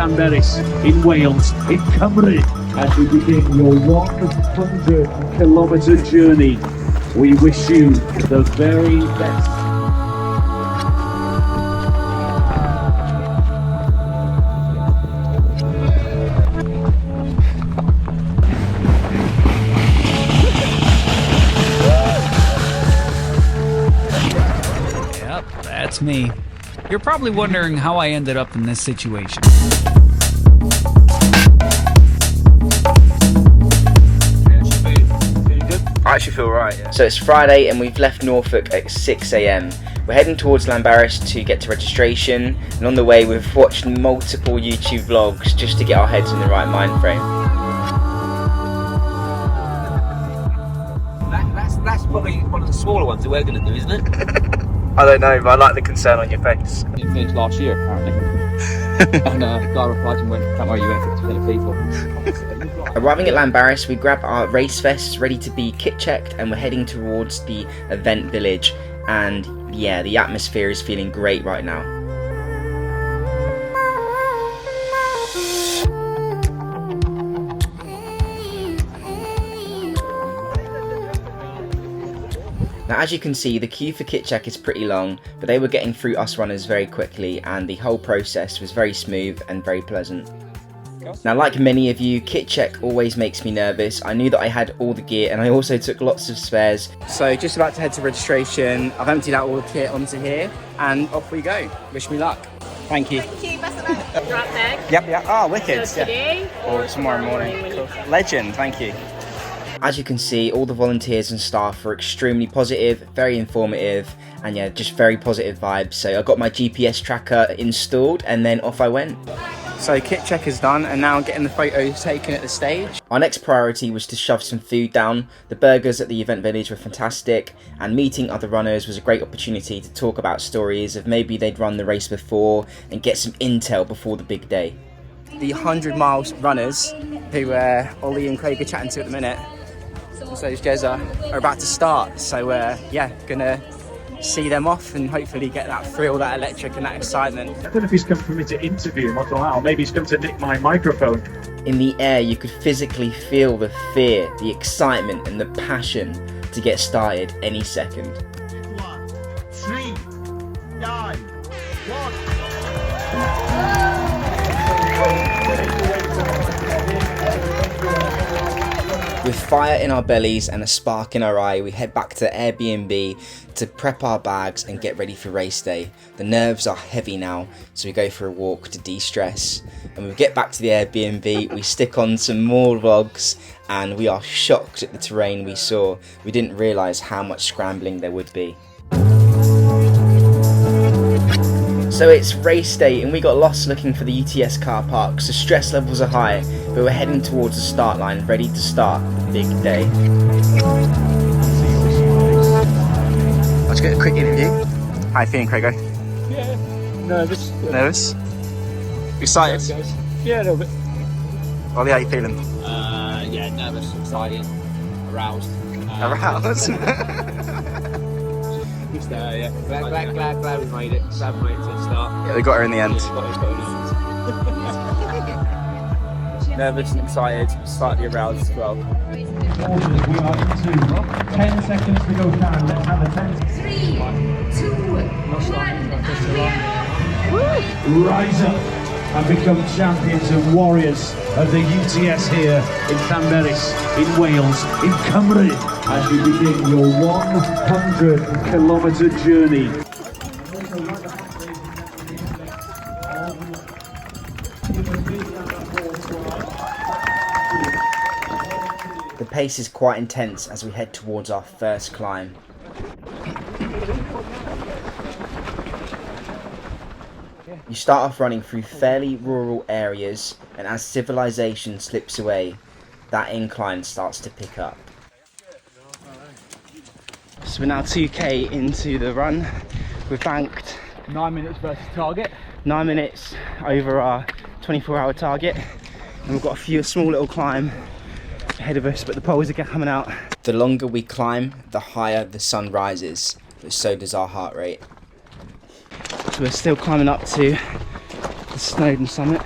Llanberis, in Wales, in Cymru. As you begin your 100-kilometre journey, we wish you the very best. Yep, that's me. You're probably wondering how I ended up in this situation. I actually feel right. Yeah. So it's Friday and we've left Norfolk at 6 AM. We're heading towards Llanberis to get to registration, and on the way we've watched multiple YouTube vlogs just to get our heads in the right mind frame. That's probably one of the smaller ones that we're going to do, isn't it? I don't know, but I like the concern on your face. It finished last year, apparently. And Glyder Fawr went, don't worry, you went 50% of people. Arriving at Llanberis, we grab our race vests ready to be kit checked, and we're heading towards the event village. And yeah, the atmosphere is feeling great right now. Now, as you can see, the queue for kit check is pretty long, but they were getting through us runners very quickly, and the whole process was very smooth and very pleasant. Now, like many of you, kit check always makes me nervous. I knew that I had all the gear, and I also took lots of spares. So just about to head to registration. I've emptied out all the kit onto here, and off we go. Wish me luck. Thank you. Thank you, best of luck. Drop bag. Yep. Oh, wicked. So today or tomorrow morning. Cool. Legend, thank you. As you can see, all the volunteers and staff were extremely positive, very informative, and yeah, just very positive vibes. So I got my GPS tracker installed, and then off I went. So kit check is done, and now I'm getting the photos taken at the stage. Our next priority was to shove some food down. The burgers at the event village were fantastic, and meeting other runners was a great opportunity to talk about stories of maybe they'd run the race before and get some intel before the big day. The 100-mile runners, who Ollie and Craig are chatting to at the minute, so Jezza, are about to start. So yeah, gonna see them off and hopefully get that thrill, that electric and that excitement. I don't know if he's come for me to interview him, I thought, oh, maybe he's come to nick my microphone. In the air, you could physically feel the fear, the excitement and the passion to get started any second. 1, 3, 9, 1. With fire in our bellies and a spark in our eye, we head back to the Airbnb to prep our bags and get ready for race day. The nerves are heavy now, so we go for a walk to de-stress. And when we get back to the Airbnb, we stick on some more vlogs, and we are shocked at the terrain we saw. We didn't realise how much scrambling there would be. So it's race day and we got lost looking for the UTS car park, so stress levels are high, but we're heading towards the start line, ready to start the big day. Let's get a quick interview. How you feeling, Craigo? Yeah, nervous. Nervous? Excited? Yeah, a little bit. Ollie, how you feeling? Yeah, nervous, excited, aroused. Aroused? Yeah, glad we made it. Glad we made it to the start. Yeah, we got her in the end. Nervous and excited, slightly aroused as well. We are into 10 seconds to go, Karen. Let's have a 10. 3, 2, 1. Rise up and become champions and warriors of the UTS here in Llanberis, in Wales, in Cymru, as you begin your 100-kilometre journey. The pace is quite intense as we head towards our first climb. You start off running through fairly rural areas, and as civilization slips away, that incline starts to pick up. So we're now 2k into the run. We've banked 9 minutes versus target. 9 minutes over our 24-hour target, and we've got a small little climb ahead of us, but the poles are coming out. The longer we climb, the higher the sun rises, but so does our heart rate. So we're still climbing up to the Snowdon summit.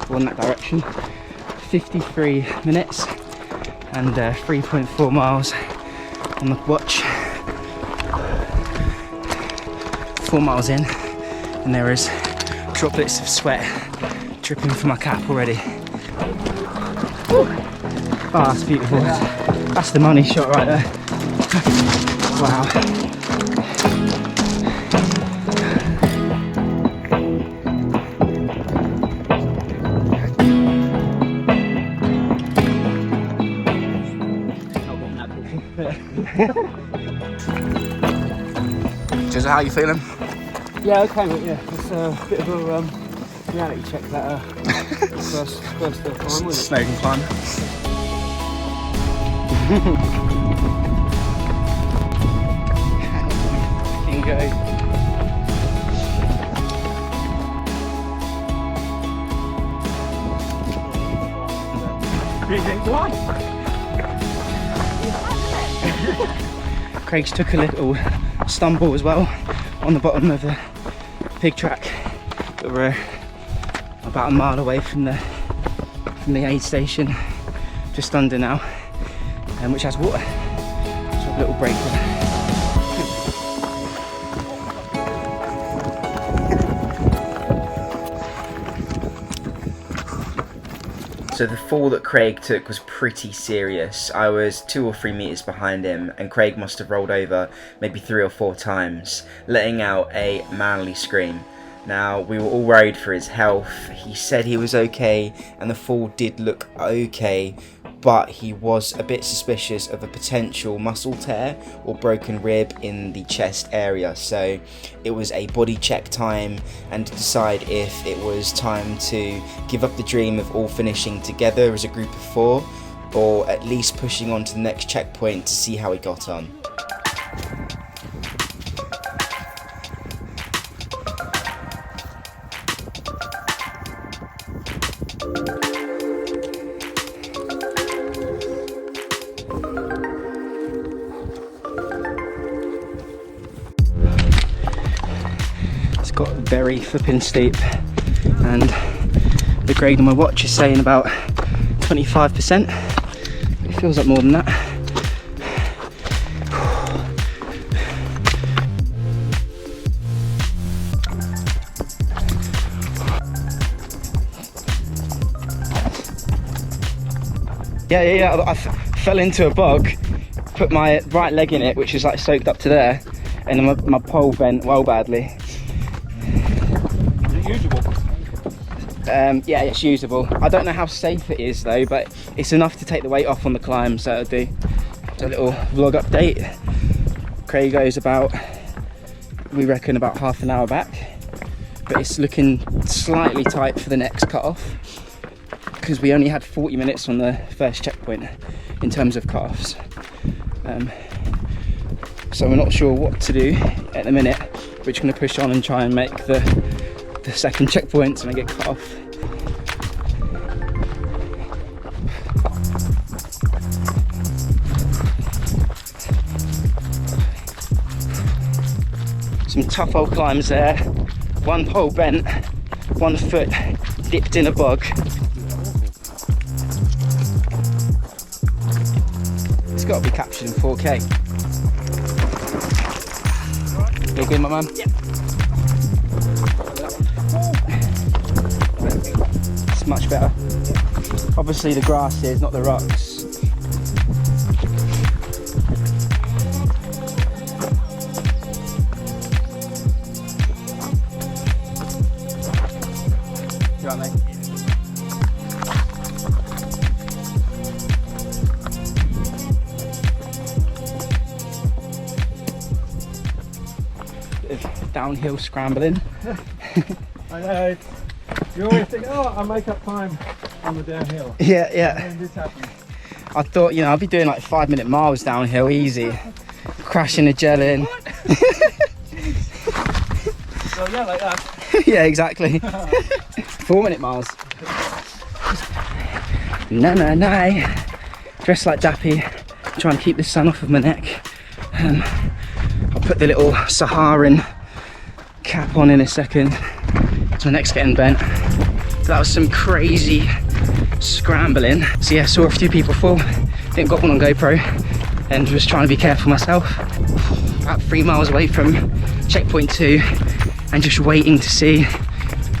or in that direction. 53 minutes and 3.4 miles on the watch. 4 miles in, and there is droplets of sweat dripping from my cap already. Woo. Oh, that's beautiful. That's the money shot right there. Wow. So how are you feeling? Yeah, okay, mate. Yeah, it's a bit of a reality check that first climb, wasn't it? Snowdon climb. Bingo. 3, 2, 1. Craig's took a little stumble as well on the bottom of the pig track. But we're about a mile away from the aid station, just under now, which has water. So a little break there. So the fall that Craig took was pretty serious. I was 2 or 3 meters behind him, and Craig must have rolled over maybe 3 or 4 times, letting out a manly scream. Now, we were all worried for his health. He said he was okay, and the fall did look okay, but he was a bit suspicious of a potential muscle tear or broken rib in the chest area. So it was a body check time and to decide if it was time to give up the dream of all finishing together as a group of 4, or at least pushing on to the next checkpoint to see how he got on. Got very flipping steep, and the grade on my watch is saying about 25%. It feels like more than that. Yeah, I fell into a bog, put my right leg in it, which is like soaked up to there, and then my pole bent well badly. Yeah, it's usable. I don't know how safe it is though, but it's enough to take the weight off on the climb, so it'll do. So a little vlog update. Craig goes about, we reckon, about half an hour back, but it's looking slightly tight for the next cut-off because we only had 40 minutes on the first checkpoint in terms of cut-offs. So we're not sure what to do at the minute. We're just going to push on and try and make the second checkpoint and I get cut off. Some tough old climbs there. One pole bent, 1 foot dipped in a bog. It's got to be captured in 4K. You good, my man? Yeah. It's much better. Obviously the grass here is not the rocks. You alright, mate? Bit of downhill scrambling. I know. You always think, oh, I'll make up time on the downhill. Yeah, yeah. And then this happens. I thought, you know, I'd be doing like 5-minute miles downhill easy. Crashing a gel in. Well, yeah, like that. Yeah, exactly. 4-minute miles. No. Dressed like Dappy, trying to keep the sun off of my neck. I'll put the little Saharan cap on in a second. So my neck's getting bent. That was some crazy scrambling. So yeah, saw a few people fall. Didn't got one on GoPro and was trying to be careful myself. About 3 miles away from checkpoint 2 and just waiting to see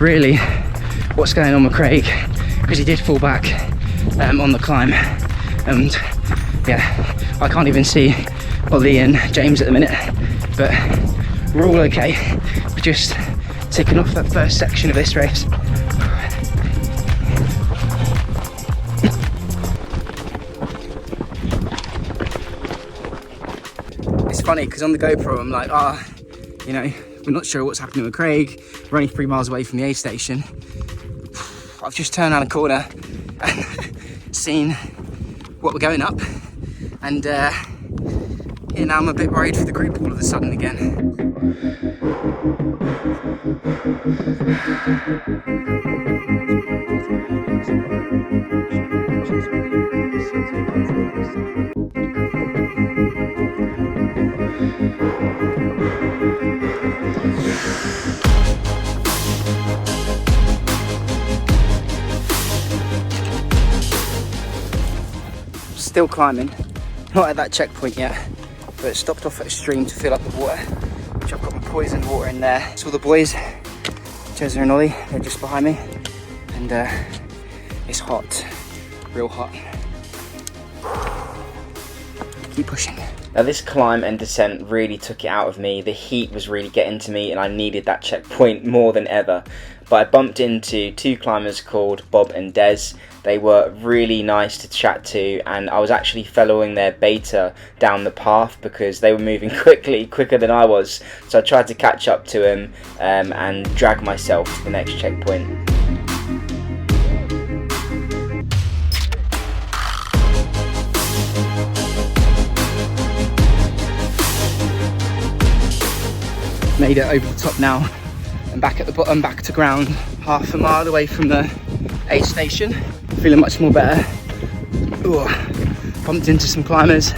really what's going on with Craig, because he did fall back on the climb, and yeah, I can't even see Ollie and James at the minute, but we're all okay. We're just ticking off that first section of this race. It's funny because on the GoPro I'm like, you know, we're not sure what's happening with Craig. We're only 3 miles away from the aid station. I've just turned around a corner and seen what we're going up, and yeah, now I'm a bit worried for the group all of a sudden again. Still climbing, not at that checkpoint yet, but stopped off at a stream to fill up the water, which I've got my poisoned water in there. So the boys, Jezza and Ollie, they're just behind me, and it's hot, real hot. Keep pushing. Now this climb and descent really took it out of me. The heat was really getting to me and I needed that checkpoint more than ever. But I bumped into 2 climbers called Bob and Des. They were really nice to chat to, and I was actually following their beta down the path because they were moving quicker than I was. So I tried to catch up to them and drag myself to the next checkpoint. Made it over the top now. I'm back at the bottom, back to ground, half a mile away from the aid station. Feeling much more better. Ooh, bumped into some climbers,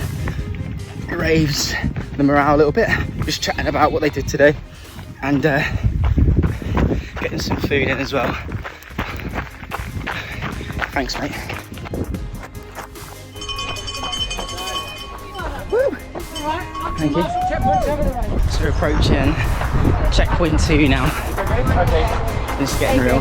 raves the morale a little bit, just chatting about what they did today, and getting some food in as well. Thanks, mate. Woo. Thank you. So we're approaching checkpoint 2 now. This is getting real.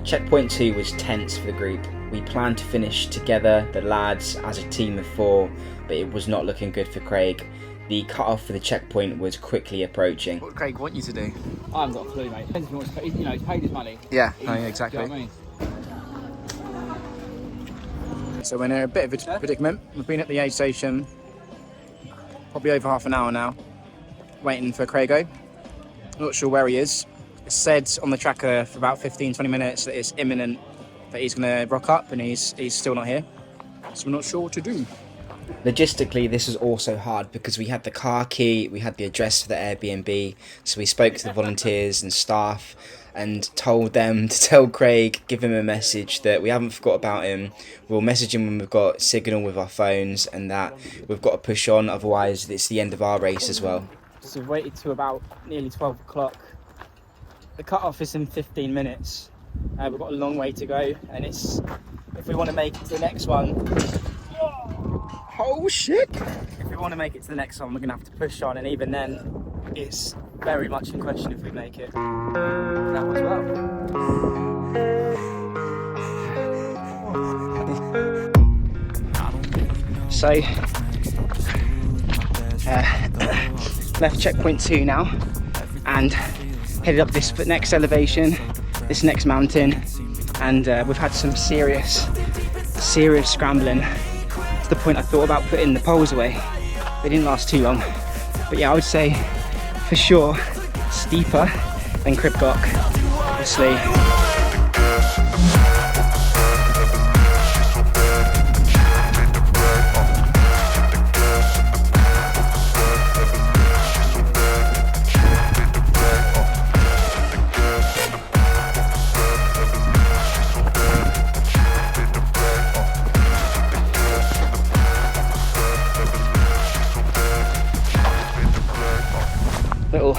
Checkpoint 2 was tense for the group. We planned to finish together, the lads, as a team of 4, but it was not looking good for Craig. The cut-off for the checkpoint was quickly approaching. What did Craig want you to do? I haven't got a clue, mate. Depends if he wants to pay, you know, he's paid his money. Yeah, exactly. Do you know what I mean? So we're in a bit of a predicament. We've been at the aid station probably over half an hour now, waiting for Craigo. Not sure where he is. It said on the tracker for about 15-20 minutes that it's imminent that he's going to rock up, and he's still not here. So we're not sure what to do. Logistically, this was also hard because we had the car key, we had the address for the Airbnb, so we spoke to the volunteers and staff and told them to tell Craig, give him a message that we haven't forgot about him. We'll message him when we've got signal with our phones, and that we've got to push on, otherwise it's the end of our race as well. So we've waited to about nearly 12 o'clock. The cut-off is in 15 minutes. We've got a long way to go, and it's, if we want to make it to the next one, oh shit! If we want to make it to the next one, we're going to have to push on, and even then, it's very much in question if we make it. That as well. So, left checkpoint 2 now, and headed up this next elevation, this next mountain, and we've had some serious scrambling to the point I thought about putting the poles away. They didn't last too long, but yeah, I would say for sure steeper than Cribgoch, obviously. little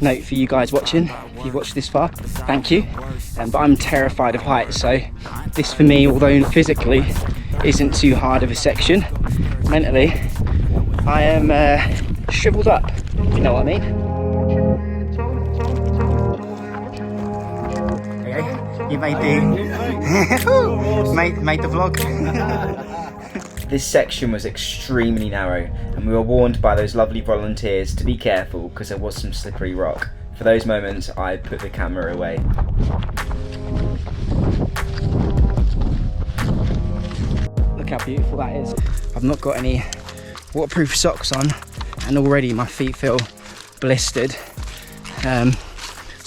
note for you guys watching. If you've watched this far, thank you. But I'm terrified of heights, so this for me, although physically isn't too hard of a section, mentally I am shriveled up, if you know what I mean. Okay, you made the vlog. This section was extremely narrow, and we were warned by those lovely volunteers to be careful because there was some slippery rock. For those moments, I put the camera away. Look how beautiful that is. I've not got any waterproof socks on, and already my feet feel blistered. So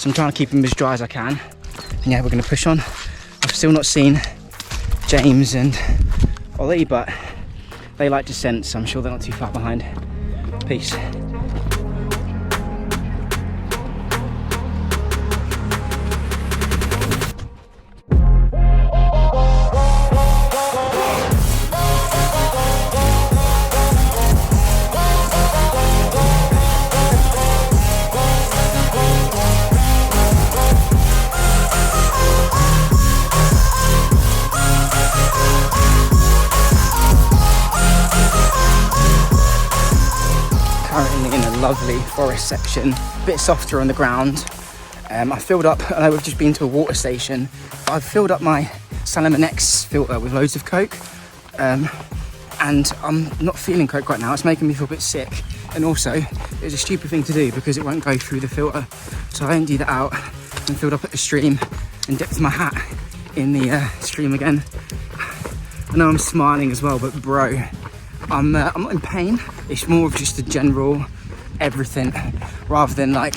I'm trying to keep them as dry as I can. And yeah, we're going to push on. I've still not seen James and Ollie, but they like descent, so I'm sure they're not too far behind. Peace. Lovely forest section, a bit softer on the ground. I filled up, I know we've just been to a water station, but I've filled up my Salomon X filter with loads of Coke, and I'm not feeling Coke right now. It's making me feel a bit sick, and also it's a stupid thing to do because it won't go through the filter, so I emptied that out and filled up at the stream and dipped my hat in the stream again. I know I'm smiling as well, but bro, I'm not in pain. It's more of just a general everything rather than like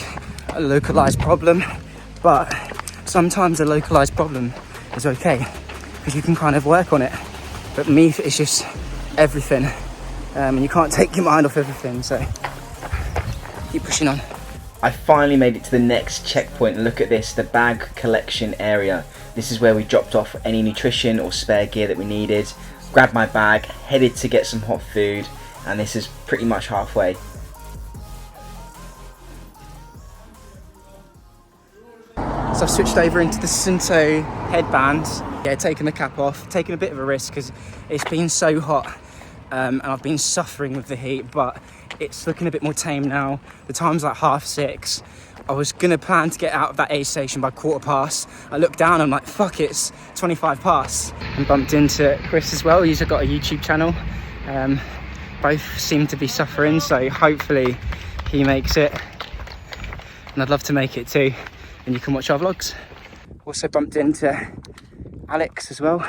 a localized problem, but sometimes a localized problem is okay because you can kind of work on it, but me, it's just everything, and you can't take your mind off everything, so keep pushing on. I finally made it to the next checkpoint, and look at this, the bag collection area. This is where we dropped off any nutrition or spare gear that we needed, grabbed my bag, headed to get some hot food, and this is pretty much halfway. So I've switched over into the Sunto headbands. Yeah, taking the cap off, taking a bit of a risk because it's been so hot, and I've been suffering with the heat, but it's looking a bit more tame now. The time's like 6:30. I was gonna plan to get out of that aid station by past. I looked down, I'm like, fuck it, it's 25 past. And bumped into Chris as well. He's got a YouTube channel. Both seem to be suffering, so hopefully he makes it. And I'd love to make it too. And you can watch our vlogs. Also bumped into Alex as well.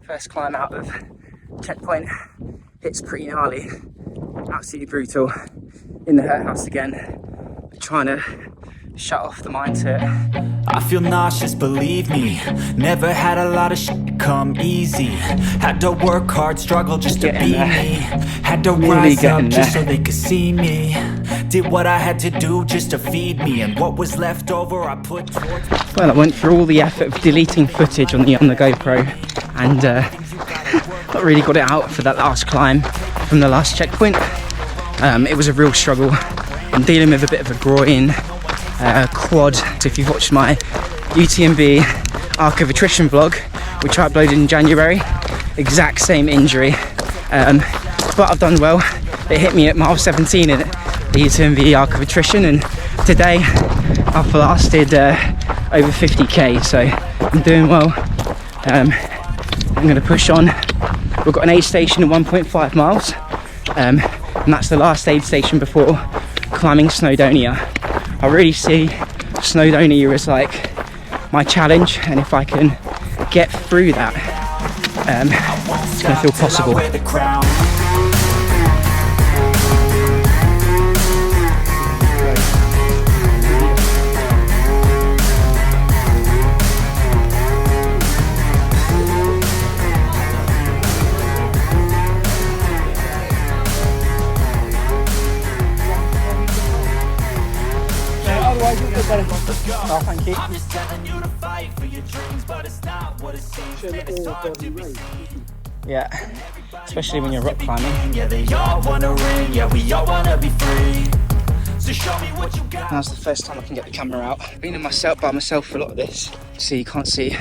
First climb out of Checkpoint. It's pretty gnarly, absolutely brutal. In the hurt house again, trying to shut off the mindset. I feel nauseous, believe me. Never had a lot of shit come easy. Had to work hard, struggle just to be me. Had to rise up just so they could see me. Did what I had to do just to feed me, and what was left over I put towards. Well, I went through all the effort of deleting footage on the GoPro, and not really got it out for that last climb from the last checkpoint. It was a real struggle. I'm dealing with a bit of a groin, quad. So if you've watched my UTMB Arc of Attrition vlog, which I uploaded in January, exact same injury, but I've done well. It hit me at mile 17 in the UTMB Arc of Attrition, and today I've lasted over 50k, so I'm doing well. I'm going to push on. We've got an aid station at 1.5 miles, and that's the last aid station before climbing Snowdonia. I really see Snowdonia as like my challenge, and if I can get through that, it's going to feel possible. Oh, thank you. I'm just telling you to fight for your dreams, but it's not what it seems. It's hard to be. Yeah, especially when you're rock climbing. Yeah, they all wanna ring, yeah, we all wanna be free. So show me what you got. Now's the first time I can get the camera out. I've been by myself for a lot of this. So you can't see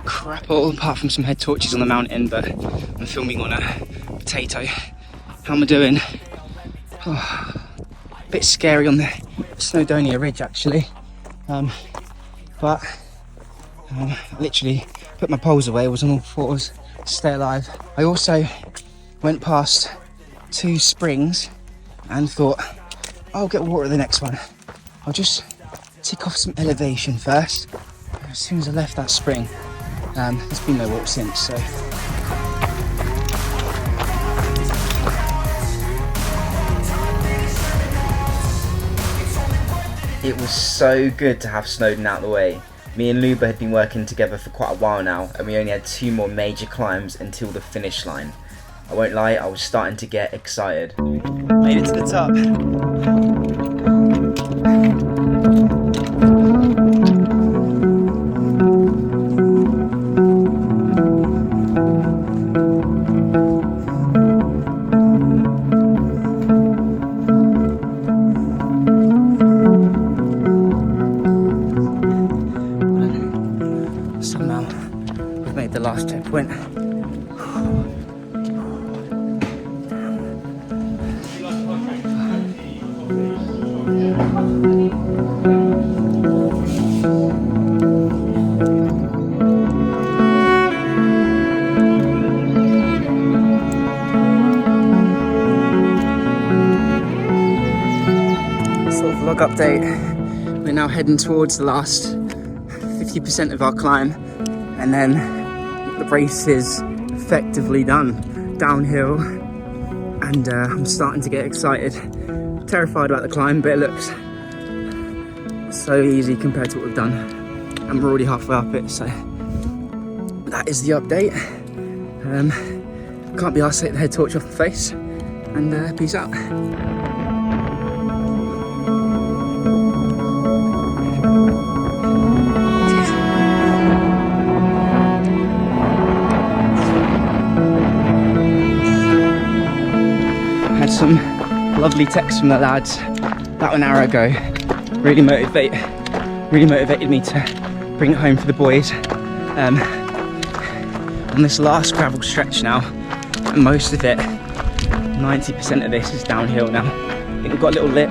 crap all apart from some head torches on the mountain, but I'm filming on a potato. How am I doing? Oh, a bit scary on the Snowdonia ridge actually. But I literally put my poles away, was on all fours to stay alive. I also went past 2 springs and thought, I'll get water at the next one. I'll just tick off some elevation first. As soon as I left that spring, there's been no water since, so. It was so good to have Snowdon out of the way. Me and Luba had been working together for quite a while now, and we only had 2 more major climbs until the finish line. I won't lie, I was starting to get excited. Made it to the top. Somehow we've made the last checkpoint. Vlog update. We're now heading towards the last 50% of our climb, and then the race is effectively done. Downhill, and I'm starting to get excited. Terrified about the climb, but it looks so easy compared to what we've done, and we're already halfway up it, so that is the update. Can't be arsed to take the head torch off the face, and peace out. Some lovely texts from the lads about an hour ago. Really motivated me to bring it home for the boys. On this last gravel stretch now, and most of it, 90% of this is downhill now. I think we've got a little lip,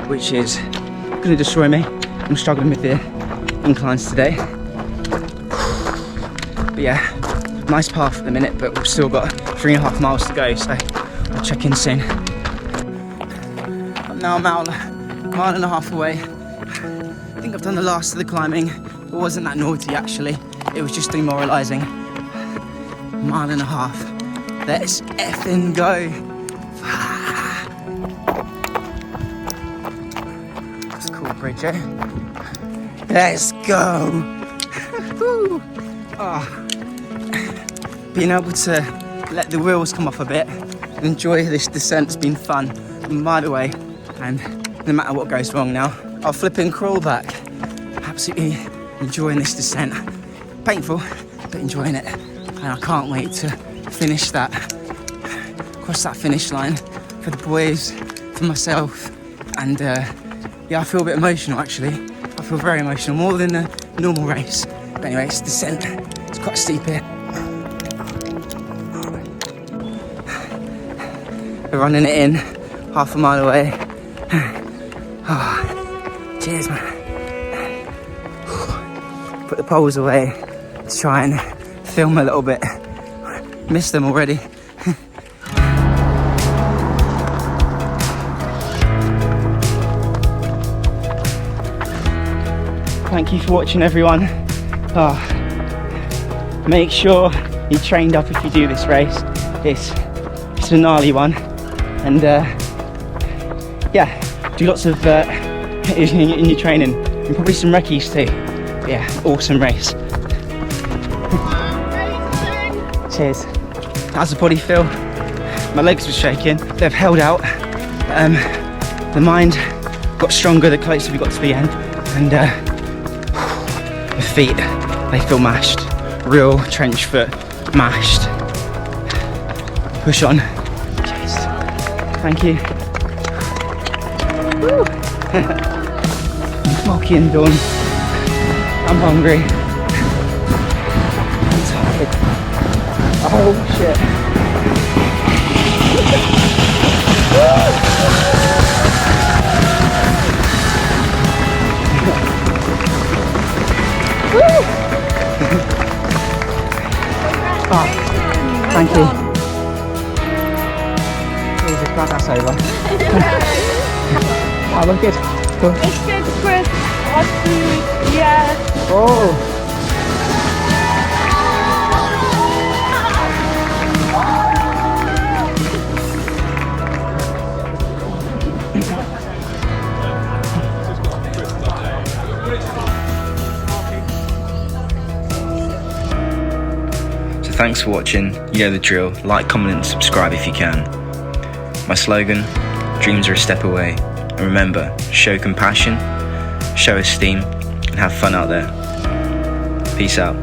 which is going to destroy me. I'm struggling with the inclines today. But yeah, nice path at the minute, but we've still got 3.5 miles to go, so I'll check in soon. Now I'm out a mile and a half away. I think I've done the last of the climbing. It wasn't that naughty actually. It was just demoralising. 1.5 miles. Let's effing go. That's a cool bridge, eh? Let's go. Oh. Being able to let the wheels come off a bit, enjoy this descent's been fun. And by the way, and no matter what goes wrong now, I'll flip and crawl back. Absolutely enjoying this descent. Painful, but enjoying it. And I can't wait to finish that, cross that finish line for the boys, for myself. And yeah, I feel a bit emotional actually. I feel very emotional, more than a normal race. But anyway, it's descent, it's quite steep here. We're running it in, 1/2 mile away. Oh, cheers, man. Put the poles away to try and film a little bit. Missed them already. Thank you for watching, everyone. Oh, make sure you're trained up if you do this race. It's a gnarly one, and yeah, do lots of in your training, and probably some recce's too. But yeah, awesome race. Cheers. How's the body feel? My legs were shaking. They've held out. The mind got stronger the closer we got to the end, and the feet, they feel mashed. Real trench foot mashed. Push on. Cheers. Thank you. Smoky and done. I'm hungry. I'm tired. Oh shit. Oh, thank you. Jesus, glad that's over. Oh, look good. Cool. It's good, Chris. Hot food, yes. Oh. So thanks for watching. You know the drill. Like, comment and subscribe if you can. My slogan, dreams are a step away. And remember, show compassion, show esteem, and have fun out there. Peace out.